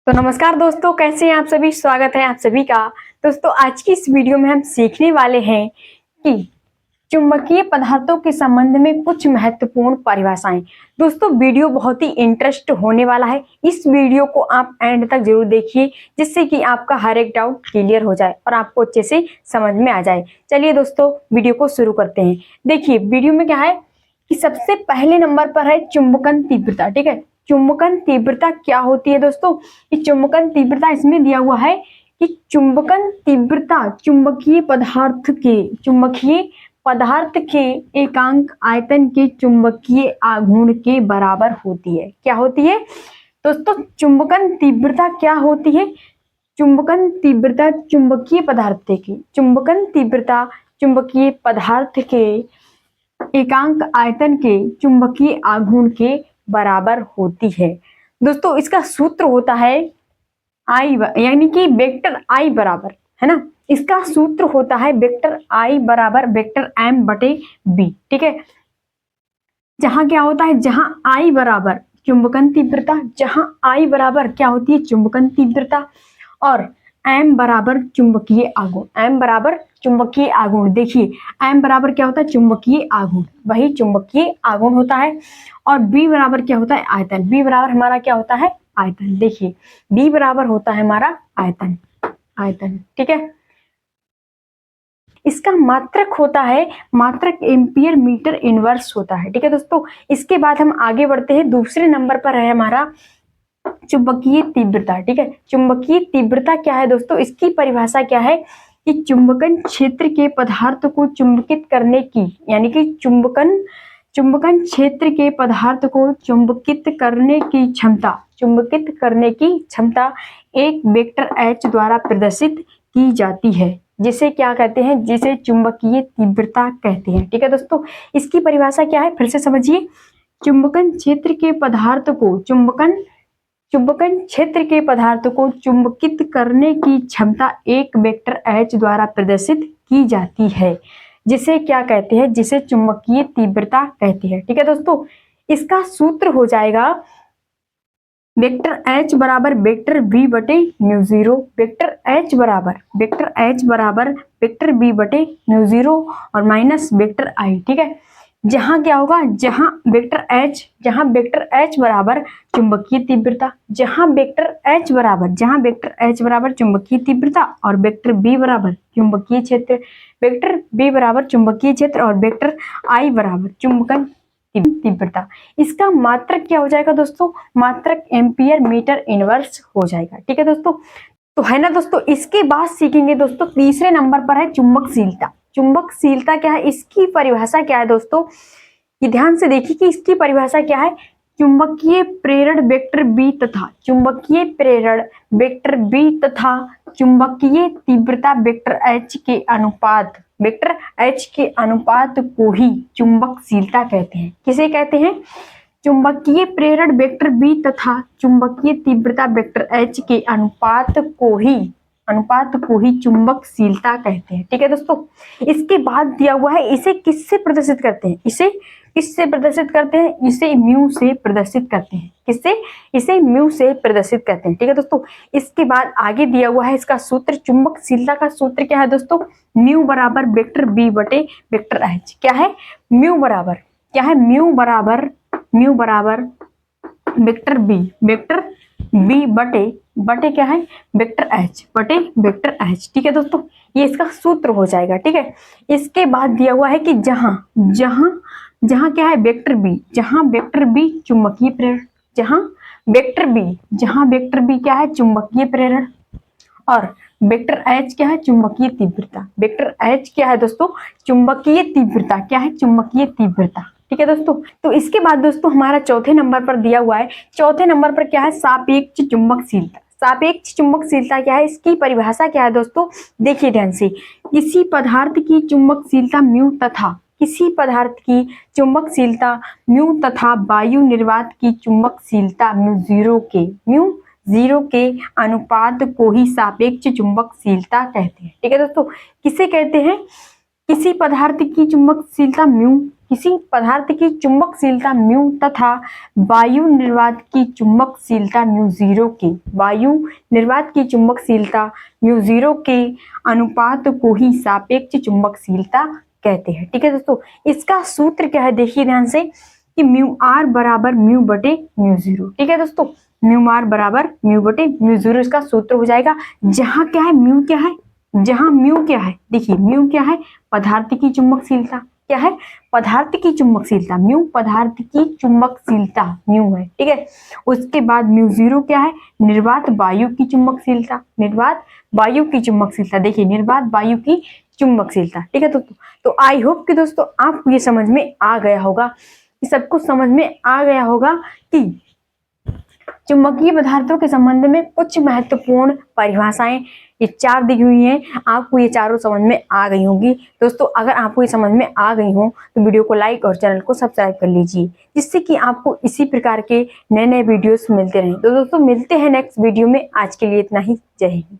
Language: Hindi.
तो नमस्कार दोस्तों, कैसे हैं आप सभी। स्वागत है आप सभी का। दोस्तों आज की इस वीडियो में हम सीखने वाले हैं कि चुंबकीय पदार्थों के संबंध में कुछ महत्वपूर्ण परिभाषाएं। दोस्तों वीडियो बहुत ही इंटरेस्ट होने वाला है। इस वीडियो को आप एंड तक जरूर देखिए, जिससे कि आपका हर एक डाउट क्लियर हो जाए और आपको अच्छे से समझ में आ जाए। चलिए दोस्तों वीडियो को शुरू करते हैं। देखिए वीडियो में क्या है कि सबसे पहले नंबर पर है चुंबकन तीव्रता। ठीक है, चुंबकन तीव्रता क्या होती है दोस्तों। कि चुंबकन तीव्रता इसमें दिया हुआ है कि चुंबकन तीव्रता चुंबकीय पदार्थ के एकांक आयतन के चुंबकीय आघूर्ण के बराबर होती है। क्या होती है दोस्तों? चुंबकन तीव्रता क्या होती है? चुंबकन तीव्रता चुंबकीय पदार्थ के एकांक आयतन के चुंबकीय आघूर्ण के बराबर होती है। दोस्तों इसका सूत्र होता है आई, यानी कि वेक्टर आई बराबर, है ना। इसका सूत्र होता है वेक्टर आई बराबर वेक्टर एम बटे बी। ठीक है, जहां क्या होता है, जहां आई बराबर चुंबकन तीव्रता, जहां आई बराबर क्या होती है चुंबकन तीव्रता, और एम बराबर चुंबकीय आघूर्ण। एम बराबर चुंबकीय आघूर्ण, देखिए एम बराबर क्या होता है चुंबकीय आघूर्ण, वही चुंबकीय आघूर्ण होता है। और बी बराबर क्या होता है आयतन। बी बराबर हमारा क्या होता है आयतन। देखिए बी बराबर होता है हमारा आयतन। ठीक है, इसका मात्रक होता है, मात्रक एम्पियर मीटर इनवर्स होता है। ठीक है दोस्तों, इसके बाद हम आगे बढ़ते हैं। दूसरे नंबर पर है हमारा चुंबकीय तीव्रता। ठीक है, चुंबकीय तीव्रता क्या है दोस्तों? इसकी परिभाषा क्या है कि चुंबकन क्षेत्र के पदार्थ को चुंबकित करने की, यानी कि चुंबकन क्षेत्र के पदार्थ को चुंबकित करने की क्षमता एक वेक्टर H द्वारा प्रदर्शित की जाती है, जिसे क्या कहते हैं, जिसे चुंबकीय तीव्रता कहते हैं। ठीक है दोस्तों, इसकी परिभाषा क्या है फिर से समझिए। चुंबकन क्षेत्र के पदार्थ को चुंबकित करने की क्षमता एक वेक्टर H द्वारा प्रदर्शित की जाती है, जिसे क्या कहते हैं, जिसे चुंबकीय तीव्रता कहती है। ठीक है दोस्तों, इसका सूत्र हो जाएगा वेक्टर H बराबर वेक्टर B बटे म्यू जीरो। वेक्टर H बराबर वेक्टर B बटे म्यू जीरो और माइनस वेक्टर I। ठीक है, जहां क्या होगा, जहां वेक्टर H बराबर चुंबकीय तीव्रता, जहां वेक्टर H बराबर चुंबकीय तीव्रता और वेक्टर B बराबर चुंबकीय क्षेत्र, वेक्टर B बराबर चुंबकीय क्षेत्र और वेक्टर I बराबर चुंबकन तीव्रता। इसका मात्रक क्या हो जाएगा दोस्तों? मात्रक एम्पियर मीटर इनवर्स हो जाएगा। ठीक है दोस्तों, तो है ना दोस्तों। इसके बाद सीखेंगे दोस्तों, तीसरे नंबर पर है चुंबकशीलता। चुंबकशीलता क्या है, इसकी परिभाषा क्या है दोस्तों? ये ध्यान से देखिए कि इसकी परिभाषा क्या है। चुंबकीय प्रेरण वेक्टर बी तथा चुंबकीय तीव्रता वेक्टर H के अनुपात को ही चुंबकशीलता कहते हैं। किसे कहते हैं? चुंबकीय प्रेरण वेक्टर बी तथा चुंबकीय तीव्रता वेक्टर H के अनुपात को ही चुंबकशीलता कहते हैं। ठीक है दोस्तों, इसके बाद दिया हुआ है, इसे किससे प्रदर्शित करते हैं? इसे म्यू से प्रदर्शित करते हैं। इसे म्यू से प्रदर्शित करते हैं। ठीक है दोस्तों, इसके बाद आगे दिया हुआ है इसका सूत्र। चुंबकशीलता का सूत्र क्या है दोस्तों? म्यू बराबर वेक्टर बी बटे वेक्टर H। क्या है? म्यू बराबर वेक्टर बी बटे क्या है वेक्टर H। ठीक है दोस्तों, ये इसका सूत्र हो जाएगा। ठीक है, इसके बाद दिया हुआ है कि जहां क्या है वेक्टर बी चुंबकीय प्रेरण, जहां वेक्टर बी क्या है चुंबकीय प्रेरण और वेक्टर H क्या है चुंबकीय तीव्रता। वेक्टर H क्या है दोस्तों? चुंबकीय तीव्रता। क्या है? चुंबकीय तीव्रता। ठीक है दोस्तों, तो इसके बाद दोस्तों हमारा चौथे नंबर पर दिया हुआ है। चौथे नंबर पर क्या है? सापेक्ष चुंबकशीलता। सापेक्ष चुंबकशीलता क्या है, इसकी परिभाषा क्या है दोस्तों? देखिए ध्यान से, किसी पदार्थ की चुंबकशीलता म्यू तथा वायु निर्वात की चुंबकशीलता म्यू जीरो के अनुपात को ही सापेक्ष चुंबकशीलता कहते हैं। ठीक है दोस्तों, किसे कहते हैं? किसी पदार्थ की चुंबकशीलता म्यू, किसी पदार्थ की चुंबकशीलता म्यू तथा वायु निर्वात की चुंबकशीलता म्यू जीरो के, वायु निर्वात की चुंबकशीलता म्यू जीरो के अनुपात को ही सापेक्ष चुंबकशीलता कहते हैं। ठीक है दोस्तों, इसका सूत्र क्या है देखिए ध्यान से कि म्यू आर बराबर म्यू बटे म्यू जीरो। ठीक है दोस्तों, म्यू आर बराबर म्यू बटे म्यू जीरो इसका सूत्र हो जाएगा। जहां क्या है म्यू क्या है, जहां म्यू क्या है, देखिए म्यू क्या है, पदार्थ की चुंबकशीलता, क्या है, पदार्थ की चुंबकशीलता, म्यू पदार्थ की चुंबकशीलता म्यू है। ठीक है, उसके बाद म्यू जीरो क्या है, निर्वात वायु की चुंबकशीलता, निर्वात वायु की चुंबकशीलता, देखिए निर्वात वायु की चुंबकशीलता। ठीक है दोस्तों, तो आई होप कि दोस्तों आपको ये समझ में आ गया होगा, सब कुछ समझ में आ गया होगा कि चुंबकीय पदार्थों के संबंध में कुछ महत्वपूर्ण परिभाषाएं ये 4 दी हुई हैं, आपको ये चारों समझ में आ गई होंगी। दोस्तों अगर आपको ये समझ में आ गई हो तो वीडियो को लाइक और चैनल को सब्सक्राइब कर लीजिए, जिससे कि आपको इसी प्रकार के नए नए वीडियोस मिलते रहें। तो दोस्तों मिलते हैं नेक्स्ट वीडियो में, आज के लिए इतना ही, जय हिंद।